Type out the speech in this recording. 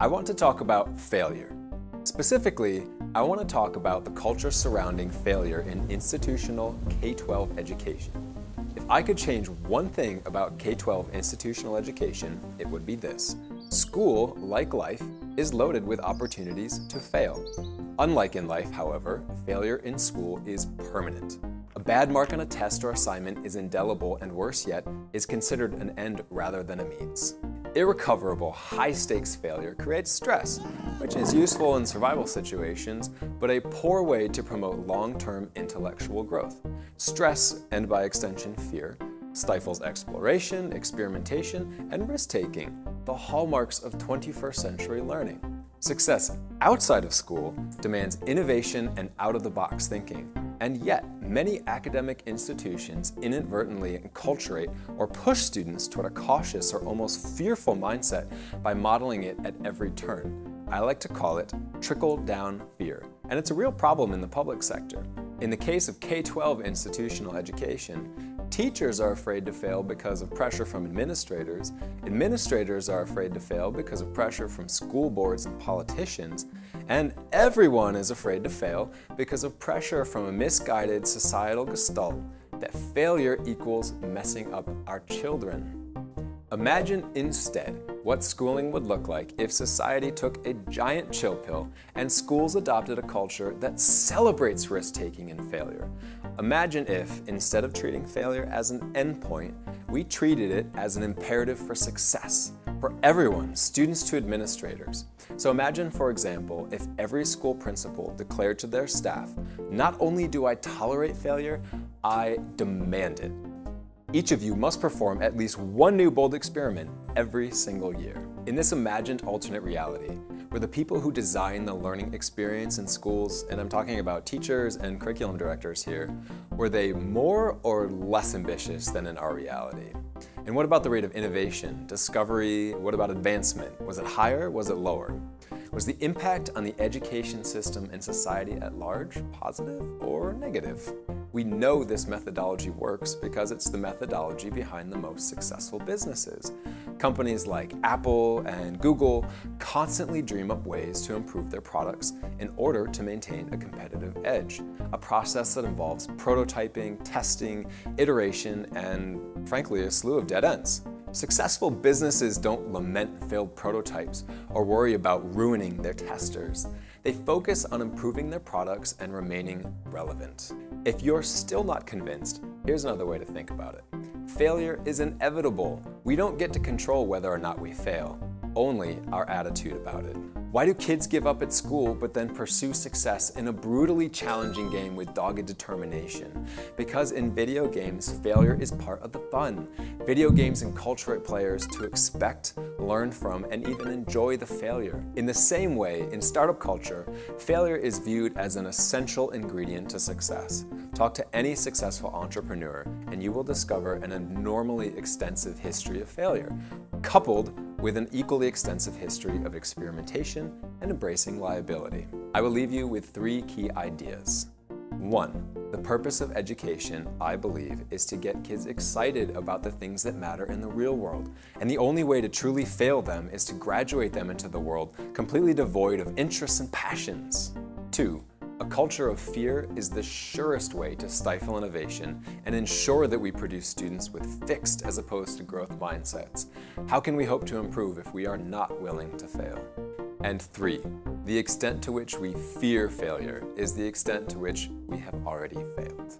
I want to talk about failure. Specifically, I want to talk about the culture surrounding failure in institutional K-12 education. If I could change one thing about K-12 institutional education, it would be this. School, like life, is loaded with opportunities to fail. Unlike in life, however, failure in school is permanent. A bad mark on a test or assignment is indelible and, worse yet, is considered an end rather than a means. Irrecoverable, high-stakes failure creates stress, which is useful in survival situations, but a poor way to promote long-term intellectual growth. Stress, and by extension fear, stifles exploration, experimentation, and risk-taking, the hallmarks of 21st century learning. Success outside of school demands innovation and out-of-the-box thinking, and yet many academic institutions inadvertently enculturate or push students toward a cautious or almost fearful mindset by modeling it at every turn. I like to call it trickle-down fear, and it's a real problem in the public sector. In the case of K-12 institutional education, teachers are afraid to fail because of pressure from administrators. Administrators are afraid to fail because of pressure from school boards and politicians. And everyone is afraid to fail because of pressure from a misguided societal gestalt that failure equals messing up our children. Imagine instead what schooling would look like if society took a giant chill pill and schools adopted a culture that celebrates risk-taking and failure. Imagine if, instead of treating failure as an endpoint, we treated it as an imperative for success, for everyone, students to administrators. So imagine, for example, if every school principal declared to their staff, not only do I tolerate failure, I demand it. Each of you must perform at least one new bold experiment every single year. In this imagined alternate reality, where the people who design the learning experience in schools, and I'm talking about teachers and curriculum directors here, were they more or less ambitious than in our reality? And what about the rate of innovation, discovery, what about advancement? Was it higher, was it lower? Was the impact on the education system and society at large positive or negative? We know this methodology works because it's the methodology behind the most successful businesses. Companies like Apple and Google constantly dream up ways to improve their products in order to maintain a competitive edge, a process that involves prototyping, testing, iteration, and frankly, a slew of dead ends. Successful businesses don't lament failed prototypes or worry about ruining their testers. They focus on improving their products and remaining relevant. If you're still not convinced, here's another way to think about it. Failure is inevitable. We don't get to control whether or not we fail, only our attitude about it. Why do kids give up at school but then pursue success in a brutally challenging game with dogged determination? Because in video games, failure is part of the fun. Video games enculturate players to expect, learn from, and even enjoy the failure. In the same way, in startup culture, failure is viewed as an essential ingredient to success. Talk to any successful entrepreneur, and you will discover an abnormally extensive history of failure, coupled with an equally extensive history of experimentation and embracing liability. I will leave you with 3 key ideas. 1. The purpose of education, I believe, is to get kids excited about the things that matter in the real world. And the only way to truly fail them is to graduate them into the world completely devoid of interests and passions. 2. A culture of fear is the surest way to stifle innovation and ensure that we produce students with fixed as opposed to growth mindsets. How can we hope to improve if we are not willing to fail? And 3, the extent to which we fear failure is the extent to which we have already failed.